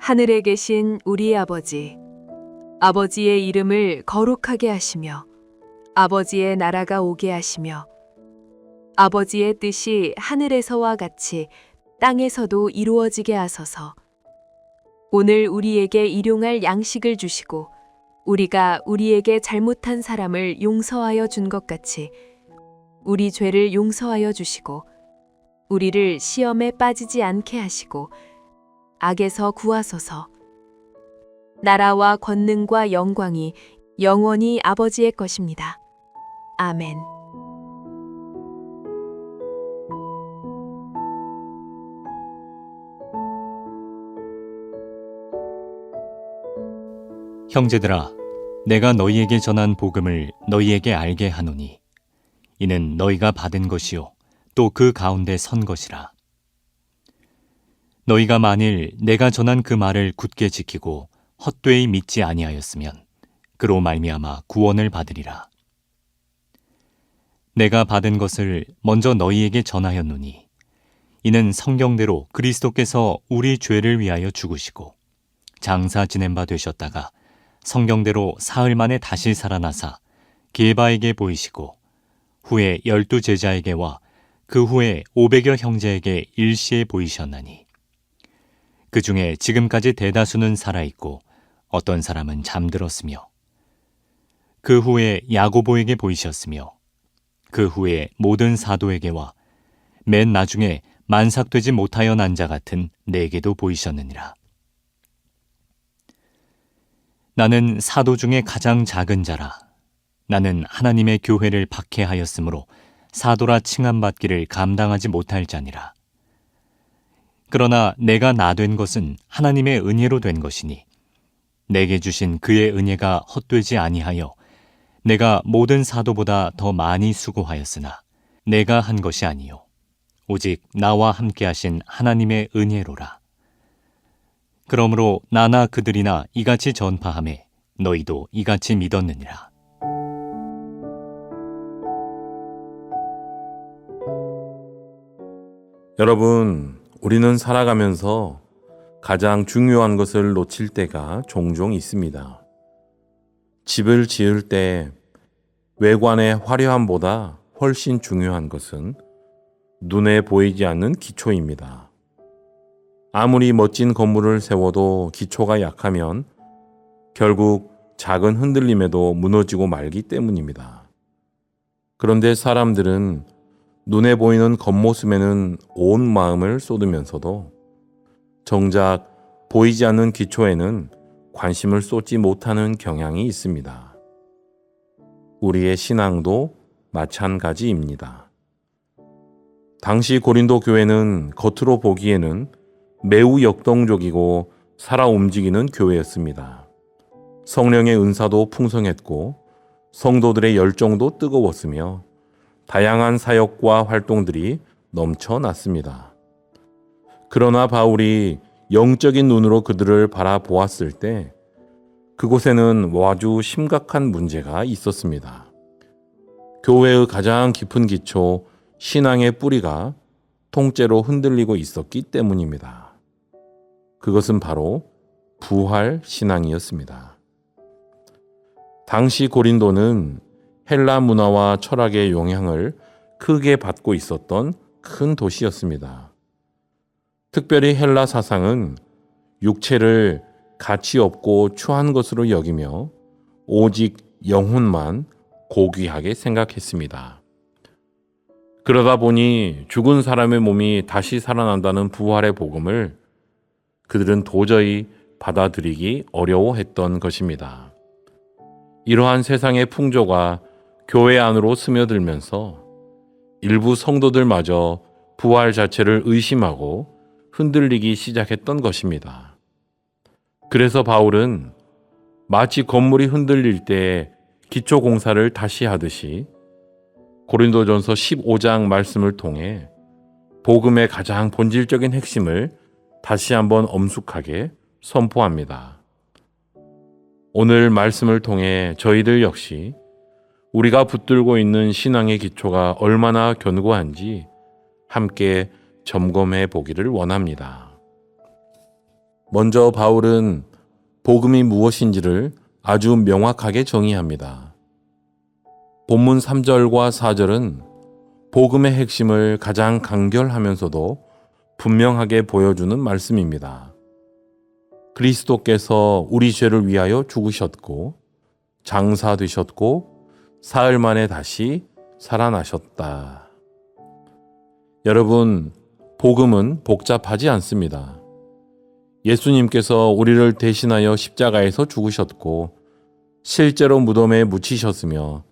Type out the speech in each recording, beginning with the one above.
하늘에 계신 우리 아버지, 아버지의 이름을 거룩하게 하시며 아버지의 나라가 오게 하시며 아버지의 뜻이 하늘에서와 같이 땅에서도 이루어지게 하소서. 오늘 우리에게 일용할 양식을 주시고 우리가 우리에게 잘못한 사람을 용서하여 준 것 같이 우리 죄를 용서하여 주시고 우리를 시험에 빠지지 않게 하시고 악에서 구하소서. 나라와 권능과 영광이 영원히 아버지의 것입니다. 아멘. 형제들아, 내가 너희에게 전한 복음을 너희에게 알게 하노니 이는 너희가 받은 것이요 또 그 가운데 선 것이라. 너희가 만일 내가 전한 그 말을 굳게 지키고 헛되이 믿지 아니하였으면 그로 말미암아 구원을 받으리라. 내가 받은 것을 먼저 너희에게 전하였노니 이는 성경대로 그리스도께서 우리 죄를 위하여 죽으시고 장사 지낸 바 되셨다가 성경대로 사흘 만에 다시 살아나사 게바에게 보이시고 후에 12 제자에게와 그 후에 500여 형제에게 일시에 보이셨나니 그 중에 지금까지 대다수는 살아있고 어떤 사람은 잠들었으며 그 후에 야고보에게 보이셨으며 그 후에 모든 사도에게와 맨 나중에 만삭되지 못하여 난 자 같은 내게도 보이셨느니라. 나는 사도 중에 가장 작은 자라. 나는 하나님의 교회를 박해하였으므로 사도라 칭함받기를 감당하지 못할 자니라. 그러나 내가 나 된 것은 하나님의 은혜로 된 것이니 내게 주신 그의 은혜가 헛되지 아니하여 내가 모든 사도보다 더 많이 수고하였으나 내가 한 것이 아니요 오직 나와 함께 하신 하나님의 은혜로라. 그러므로 나나 그들이나 이같이 전파하매 너희도 이같이 믿었느니라. 여러분, 우리는 살아가면서 가장 중요한 것을 놓칠 때가 종종 있습니다. 집을 지을 때 외관의 화려함보다 훨씬 중요한 것은 눈에 보이지 않는 기초입니다. 아무리 멋진 건물을 세워도 기초가 약하면 결국 작은 흔들림에도 무너지고 말기 때문입니다. 그런데 사람들은 눈에 보이는 겉모습에는 온 마음을 쏟으면서도 정작 보이지 않는 기초에는 관심을 쏟지 못하는 경향이 있습니다. 우리의 신앙도 마찬가지입니다. 당시 고린도 교회는 겉으로 보기에는 매우 역동적이고 살아 움직이는 교회였습니다. 성령의 은사도 풍성했고 성도들의 열정도 뜨거웠으며 다양한 사역과 활동들이 넘쳐났습니다. 그러나 바울이 영적인 눈으로 그들을 바라보았을 때 그곳에는 아주 심각한 문제가 있었습니다. 교회의 가장 깊은 기초, 신앙의 뿌리가 통째로 흔들리고 있었기 때문입니다. 그것은 바로 부활 신앙이었습니다. 당시 고린도는 헬라 문화와 철학의 영향을 크게 받고 있었던 큰 도시였습니다. 특별히 헬라 사상은 육체를 가치 없고 추한 것으로 여기며 오직 영혼만 고귀하게 생각했습니다. 그러다 보니 죽은 사람의 몸이 다시 살아난다는 부활의 복음을 그들은 도저히 받아들이기 어려워했던 것입니다. 이러한 세상의 풍조가 교회 안으로 스며들면서 일부 성도들마저 부활 자체를 의심하고 흔들리기 시작했던 것입니다. 그래서 바울은 마치 건물이 흔들릴 때 기초 공사를 다시 하듯이 고린도전서 15장 말씀을 통해 복음의 가장 본질적인 핵심을 다시 한번 엄숙하게 선포합니다. 오늘 말씀을 통해 저희들 역시 우리가 붙들고 있는 신앙의 기초가 얼마나 견고한지 함께 점검해 보기를 원합니다. 먼저 바울은 복음이 무엇인지를 아주 명확하게 정의합니다. 본문 3절과 4절은 복음의 핵심을 가장 간결하면서도 분명하게 보여주는 말씀입니다. 그리스도께서 우리 죄를 위하여 죽으셨고 장사되셨고 사흘 만에 다시 살아나셨다. 여러분, 복음은 복잡하지 않습니다. 예수님께서 우리를 대신하여 십자가에서 죽으셨고 실제로 무덤에 묻히셨으며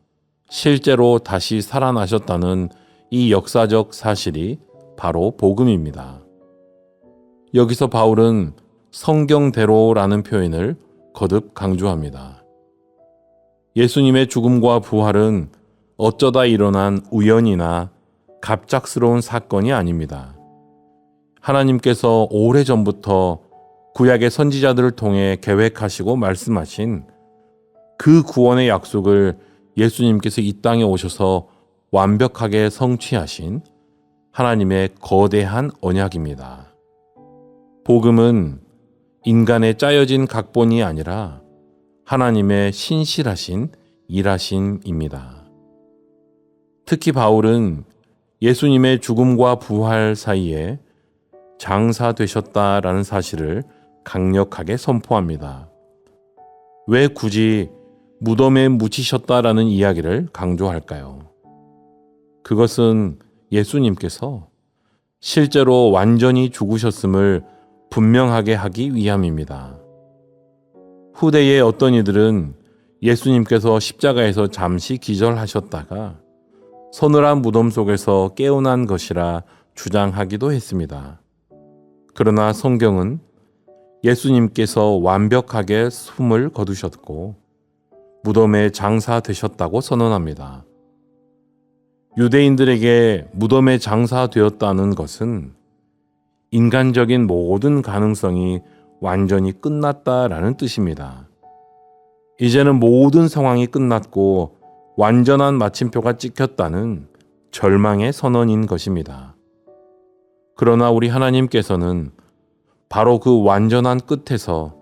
실제로 다시 살아나셨다는 이 역사적 사실이 바로 복음입니다. 여기서 바울은 성경대로라는 표현을 거듭 강조합니다. 예수님의 죽음과 부활은 어쩌다 일어난 우연이나 갑작스러운 사건이 아닙니다. 하나님께서 오래전부터 구약의 선지자들을 통해 계획하시고 말씀하신 그 구원의 약속을 예수님께서 이 땅에 오셔서 완벽하게 성취하신 하나님의 거대한 언약입니다. 복음은 인간의 짜여진 각본이 아니라 하나님의 신실하신 일하심입니다. 특히 바울은 예수님의 죽음과 부활 사이에 장사되셨다라는 사실을 강력하게 선포합니다. 왜 굳이 무덤에 묻히셨다라는 이야기를 강조할까요? 그것은 예수님께서 실제로 완전히 죽으셨음을 분명하게 하기 위함입니다. 후대의 어떤 이들은 예수님께서 십자가에서 잠시 기절하셨다가 서늘한 무덤 속에서 깨어난 것이라 주장하기도 했습니다. 그러나 성경은 예수님께서 완벽하게 숨을 거두셨고 무덤에 장사되셨다고 선언합니다. 유대인들에게 무덤에 장사되었다는 것은 인간적인 모든 가능성이 완전히 끝났다라는 뜻입니다. 이제는 모든 상황이 끝났고 완전한 마침표가 찍혔다는 절망의 선언인 것입니다. 그러나 우리 하나님께서는 바로 그 완전한 끝에서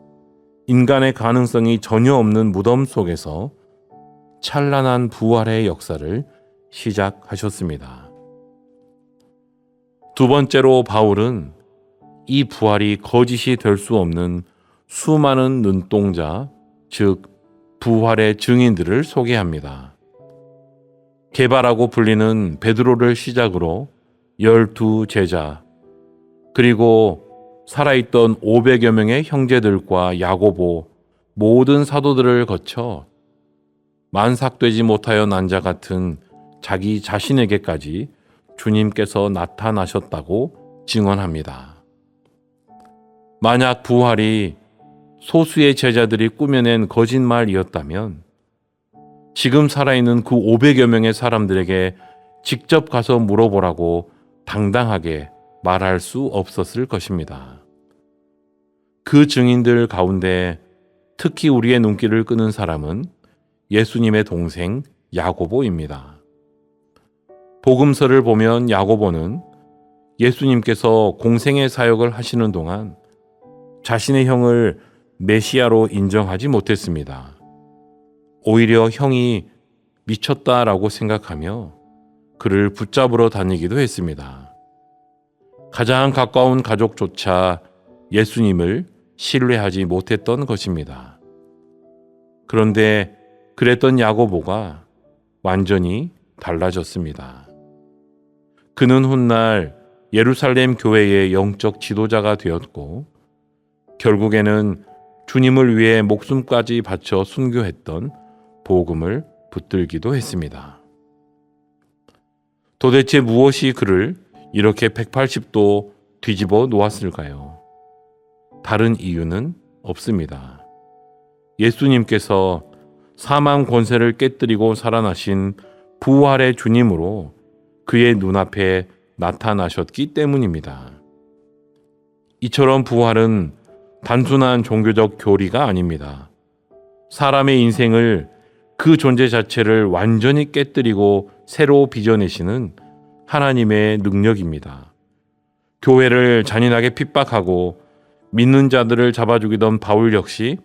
인간의 가능성이 전혀 없는 무덤 속에서 찬란한 부활의 역사를 시작하셨습니다. 두 번째로 바울은 이 부활이 거짓이 될 수 없는 수많은 눈동자, 즉 부활의 증인들을 소개합니다. 게바라고 불리는 베드로를 시작으로 12제자, 그리고 살아있던 500여 명의 형제들과 야고보, 모든 사도들을 거쳐 만삭되지 못하여 난 자 같은 자기 자신에게까지 주님께서 나타나셨다고 증언합니다. 만약 부활이 소수의 제자들이 꾸며낸 거짓말이었다면 지금 살아있는 그 500여 명의 사람들에게 직접 가서 물어보라고 당당하게 말할 수 없었을 것입니다. 그 증인들 가운데 특히 우리의 눈길을 끄는 사람은 예수님의 동생 야고보입니다. 복음서를 보면 야고보는 예수님께서 공생의 사역을 하시는 동안 자신의 형을 메시아로 인정하지 못했습니다. 오히려 형이 미쳤다라고 생각하며 그를 붙잡으러 다니기도 했습니다. 가장 가까운 가족조차 예수님을 신뢰하지 못했던 것입니다. 그런데 그랬던 야고보가 완전히 달라졌습니다. 그는 훗날 예루살렘 교회의 영적 지도자가 되었고 결국에는 주님을 위해 목숨까지 바쳐 순교했던 복음을 붙들기도 했습니다. 도대체 무엇이 그를 이렇게 180도 뒤집어 놓았을까요? 다른 이유는 없습니다. 예수님께서 사망 권세를 깨뜨리고 살아나신 부활의 주님으로 그의 눈앞에 나타나셨기 때문입니다. 이처럼 부활은 단순한 종교적 교리가 아닙니다. 사람의 인생을, 그 존재 자체를 완전히 깨뜨리고 새로 빚어내시는 하나님의 능력입니다. 교회를 잔인하게 핍박하고 믿는 자들을 잡아 죽이던 바울 역시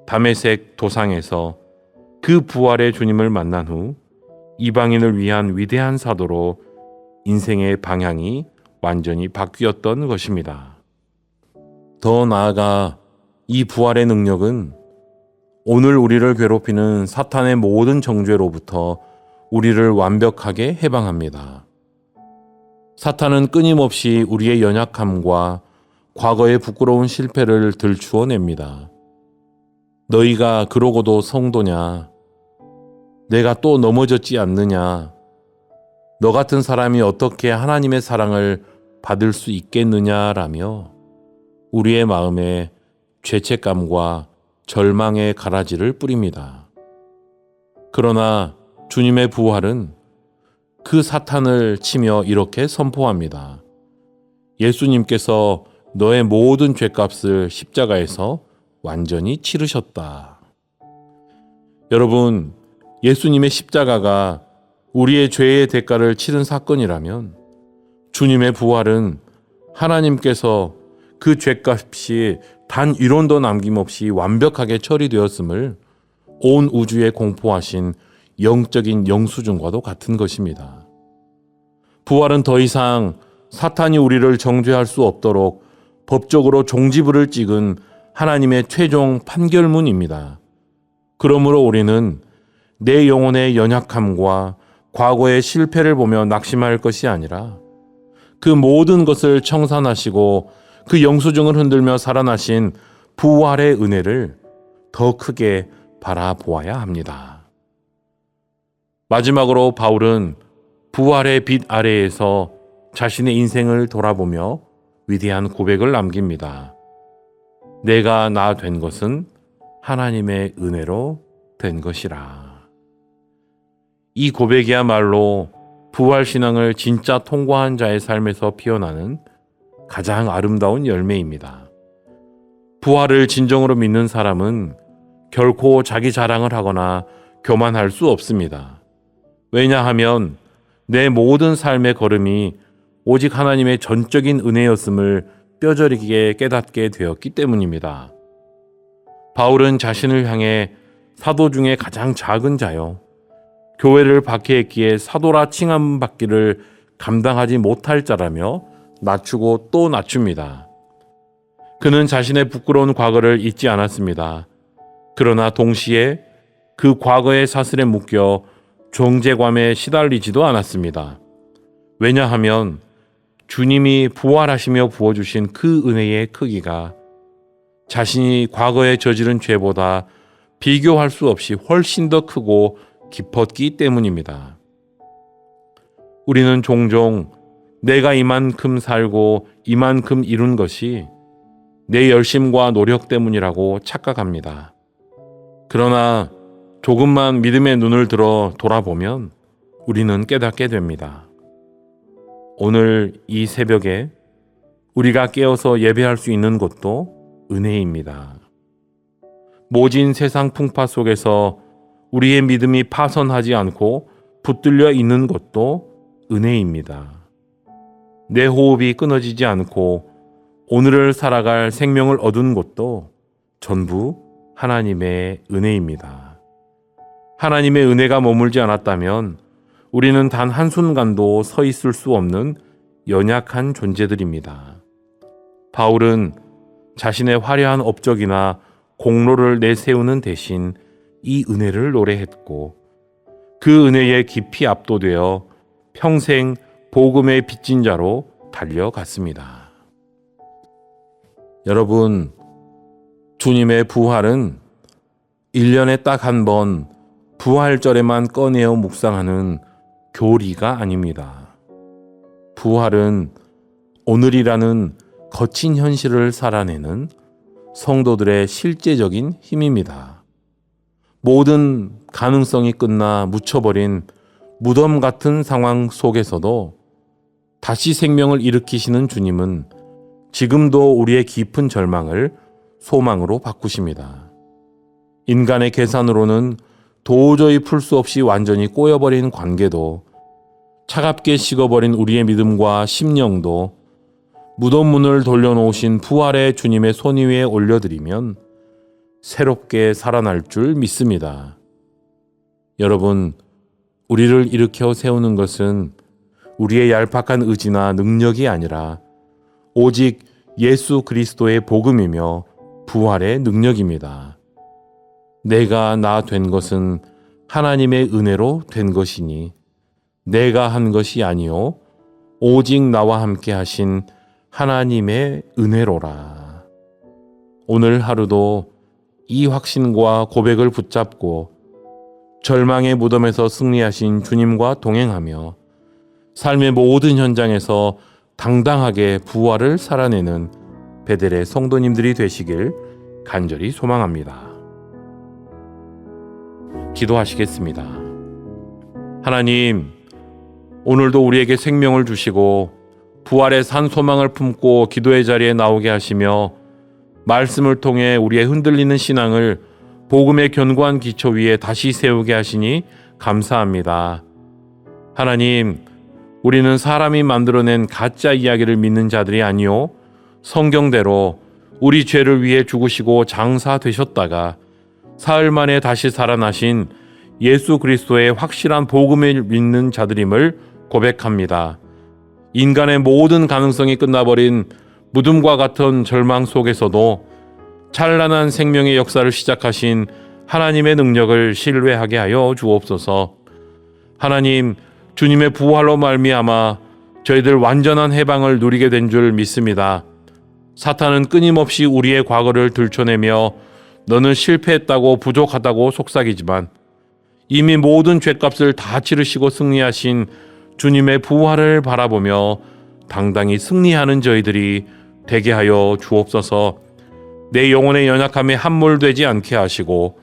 다메섹 도상에서 그 부활의 주님을 만난 후 이방인을 위한 위대한 사도로 인생의 방향이 완전히 바뀌었던 것입니다. 더 나아가 이 부활의 능력은 오늘 우리를 괴롭히는 사탄의 모든 정죄로부터 우리를 완벽하게 해방합니다. 사탄은 끊임없이 우리의 연약함과 과거의 부끄러운 실패를 들추어냅니다. 너희가 그러고도 성도냐? 내가 또 넘어졌지 않느냐? 너 같은 사람이 어떻게 하나님의 사랑을 받을 수 있겠느냐라며 우리의 마음에 죄책감과 절망의 가라지를 뿌립니다. 그러나 주님의 부활은 그 사탄을 치며 이렇게 선포합니다. 예수님께서 너의 모든 죄값을 십자가에서 완전히 치르셨다. 여러분, 예수님의 십자가가 우리의 죄의 대가를 치른 사건이라면 주님의 부활은 하나님께서 그 죄값이 단 1원도 남김없이 완벽하게 처리되었음을 온 우주에 공포하신 영적인 영수증과도 같은 것입니다. 부활은 더 이상 사탄이 우리를 정죄할 수 없도록 법적으로 종지부를 찍은 하나님의 최종 판결문입니다. 그러므로 우리는 내 영혼의 연약함과 과거의 실패를 보며 낙심할 것이 아니라 그 모든 것을 청산하시고 그 영수증을 흔들며 살아나신 부활의 은혜를 더 크게 바라보아야 합니다. 마지막으로 바울은 부활의 빛 아래에서 자신의 인생을 돌아보며 위대한 고백을 남깁니다. 내가 나 된 것은 하나님의 은혜로 된 것이라. 이 고백이야말로 부활신앙을 진짜 통과한 자의 삶에서 피어나는 가장 아름다운 열매입니다. 부활을 진정으로 믿는 사람은 결코 자기 자랑을 하거나 교만할 수 없습니다. 왜냐하면 내 모든 삶의 걸음이 오직 하나님의 전적인 은혜였음을 뼈저리게 깨닫게 되었기 때문입니다. 바울은 자신을 향해 사도 중에 가장 작은 자요, 교회를 박해했기에 사도라 칭함받기를 감당하지 못할 자라며 낮추고 또 낮춥니다. 그는 자신의 부끄러운 과거를 잊지 않았습니다. 그러나 동시에 그 과거의 사슬에 묶여 정죄감에 시달리지도 않았습니다. 왜냐하면 주님이 부활하시며 부어주신 그 은혜의 크기가 자신이 과거에 저지른 죄보다 비교할 수 없이 훨씬 더 크고 깊었기 때문입니다. 우리는 종종 내가 이만큼 살고 이만큼 이룬 것이 내 열심과 노력 때문이라고 착각합니다. 그러나 조금만 믿음의 눈을 들어 돌아보면 우리는 깨닫게 됩니다. 오늘 이 새벽에 우리가 깨어서 예배할 수 있는 것도 은혜입니다. 모진 세상 풍파 속에서 우리의 믿음이 파손하지 않고 붙들려 있는 것도 은혜입니다. 내 호흡이 끊어지지 않고 오늘을 살아갈 생명을 얻은 것도 전부 하나님의 은혜입니다. 하나님의 은혜가 머물지 않았다면 우리는 단 한순간도 서 있을 수 없는 연약한 존재들입니다. 바울은 자신의 화려한 업적이나 공로를 내세우는 대신 이 은혜를 노래했고 그 은혜에 깊이 압도되어 평생 복음의 빚진 자로 달려갔습니다. 여러분, 주님의 부활은 1년에 딱 한 번 부활절에만 꺼내어 묵상하는 교리가 아닙니다. 부활은 오늘이라는 거친 현실을 살아내는 성도들의 실제적인 힘입니다. 모든 가능성이 끝나 묻혀버린 무덤 같은 상황 속에서도 다시 생명을 일으키시는 주님은 지금도 우리의 깊은 절망을 소망으로 바꾸십니다. 인간의 계산으로는 도저히 풀 수 없이 완전히 꼬여버린 관계도, 차갑게 식어버린 우리의 믿음과 심령도 무덤 문을 돌려놓으신 부활의 주님의 손 위에 올려드리면 새롭게 살아날 줄 믿습니다. 여러분, 우리를 일으켜 세우는 것은 우리의 얄팍한 의지나 능력이 아니라 오직 예수 그리스도의 복음이며 부활의 능력입니다. 내가 나 된 것은 하나님의 은혜로 된 것이니 내가 한 것이 아니요 오직 나와 함께 하신 하나님의 은혜로라. 오늘 하루도 이 확신과 고백을 붙잡고 절망의 무덤에서 승리하신 주님과 동행하며 삶의 모든 현장에서 당당하게 부활을 살아내는 베델의 성도님들이 되시길 간절히 소망합니다. 기도하시겠습니다. 하나님, 오늘도 우리에게 생명을 주시고 부활의 산 소망을 품고 기도의 자리에 나오게 하시며 말씀을 통해 우리의 흔들리는 신앙을 복음의 견고한 기초 위에 다시 세우게 하시니 감사합니다. 하나님, 우리는 사람이 만들어낸 가짜 이야기를 믿는 자들이 아니요 성경대로 우리 죄를 위해 죽으시고 장사되셨다가 사흘 만에 다시 살아나신 예수 그리스도의 확실한 복음을 믿는 자들임을 고백합니다. 인간의 모든 가능성이 끝나버린 무덤과 같은 절망 속에서도 찬란한 생명의 역사를 시작하신 하나님의 능력을 신뢰하게 하여 주옵소서. 하나님, 주님의 부활로 말미암아 저희들 완전한 해방을 누리게 된 줄 믿습니다. 사탄은 끊임없이 우리의 과거를 들춰내며 너는 실패했다고 부족하다고 속삭이지만 이미 모든 죗값을 다 치르시고 승리하신 주님의 부활을 바라보며 당당히 승리하는 저희들이 되게 하여 주옵소서. 내 영혼의 연약함에 함몰되지 않게 하시고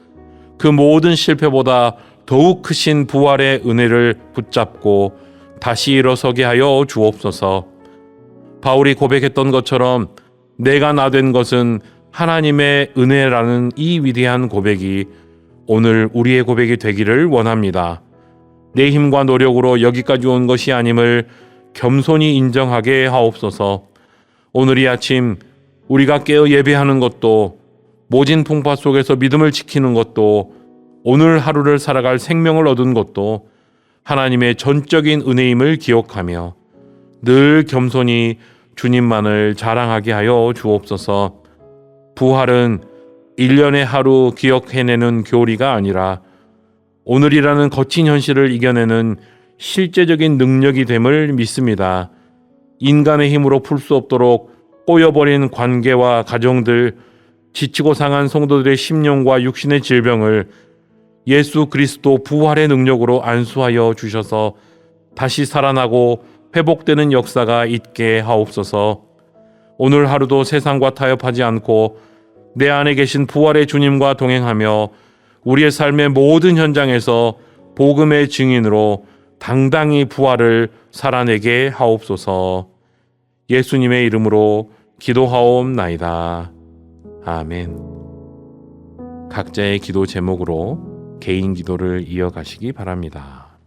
그 모든 실패보다 더욱 크신 부활의 은혜를 붙잡고 다시 일어서게 하여 주옵소서. 바울이 고백했던 것처럼 내가 나 된 것은 하나님의 은혜라는 이 위대한 고백이 오늘 우리의 고백이 되기를 원합니다. 내 힘과 노력으로 여기까지 온 것이 아님을 겸손히 인정하게 하옵소서. 오늘 이 아침 우리가 깨어 예배하는 것도 모진 풍파 속에서 믿음을 지키는 것도 오늘 하루를 살아갈 생명을 얻은 것도 하나님의 전적인 은혜임을 기억하며 늘 겸손히 주님만을 자랑하게 하여 주옵소서. 부활은 1년의 하루 기억해내는 교리가 아니라 오늘이라는 거친 현실을 이겨내는 실제적인 능력이 됨을 믿습니다. 인간의 힘으로 풀 수 없도록 꼬여버린 관계와 가정들, 지치고 상한 성도들의 심령과 육신의 질병을 예수 그리스도 부활의 능력으로 안수하여 주셔서 다시 살아나고 회복되는 역사가 있게 하옵소서. 오늘 하루도 세상과 타협하지 않고 내 안에 계신 부활의 주님과 동행하며 우리의 삶의 모든 현장에서 복음의 증인으로 당당히 부활을 살아내게 하옵소서. 예수님의 이름으로 기도하옵나이다. 아멘. 각자의 기도 제목으로 개인 기도를 이어가시기 바랍니다.